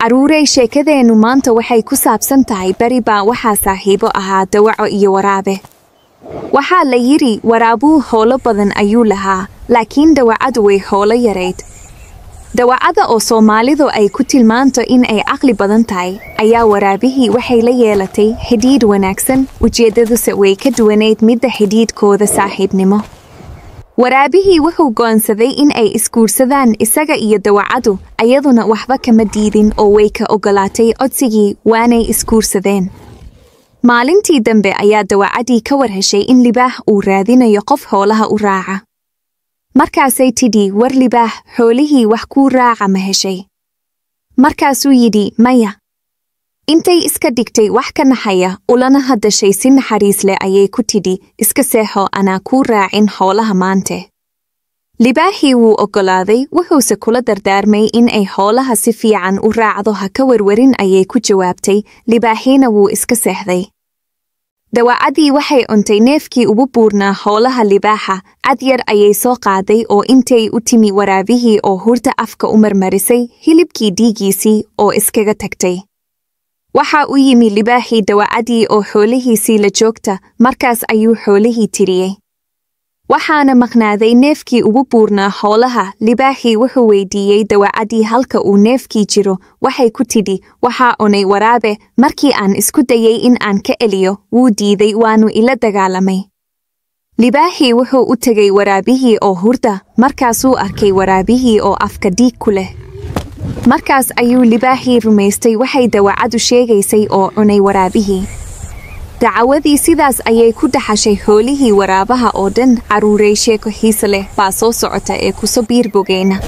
Caruurey sheekadeenu maanta waxay ku saabsan tahay bari baa waxaa saaxiibo ahaa dawaco iyo waraabe. Waxaa la yiri waraabuu howlo badan ayuu lahaa, laakiin dawacadu way howlo yareyd. Dawacada oo Soomaalidu ay ku tilmaanto in ay caqli badan tahay, ayaa waraabihii waxay la yeelatay xidhiidh wanaagsan, ujeedaduse way ka duwaneyd midda xidhiidhkooda saaxiibnimo. Waraabihii wuxuu go'aansaday in ay isguursadaan isaga iyo dawacadu, ayaduna waxba kama diidin oo way ka ogolaatay codsigii waanay isguursadeen. Maalintii dambe ayaa dawacadii ka warheshay in libaax uu raadinayo qof xoolaha u raaca. Markaasay tidhi, war libaax, xoolihii wax kuu raaca ma heshay? Markaasuu yidhi, maya. Intay iska dhigtay wax ka naxaya, ulana hadashay si naxariis leh ayay ku tidhi, iska seexo anaa kuu raacin xoolaha maante. Libaaxii wuu ogolaaday, wuxuuse kula dardaarmay in ay xoolaha si fiican u raacdo ha ka warwarin ayay ku jawaabtay, libaaxiina wuu iska seexday. Dawacadii waxay cuntay neefkii ugu buurnaa xoolaha libaaxa, cad yar ayay soo qaaday oo intay u timi waraabihii oo hurta afka u marmarisay hilibkii dhiigiisii oo iskaga tagtay. Waxa u yimi libaaxii dawacadii oo xoolihiisii la joogta, markaas ayuu xoolihii tiriyey. Waxaana maqnaaday neefkii ugu buurnaa xoolaha, libaaxii wuxuu weydiiyey dawacadii halka uu neefkii jiro, waxay ku tidhi, waxaa cunay waraabe, markii aan isku dayay in aan ka eliyo, wuu diiday waanu ila dagaalamay. Libaaxii wuxuu u tegay waraabihii oo hurda, markaasuu arkay waraabihii oo afka dhiig ku leh. Markaas ayuu libaaxii rumaystay waxay dawacadu sheegaysay oo cunay waraabihii. Dacawadii sidaas ayay ku dhaxashay xoolihii waraabaha oo dhan. Caruurey sheeko xiiso leh baa soo socota ee ku soo biir bogeyna.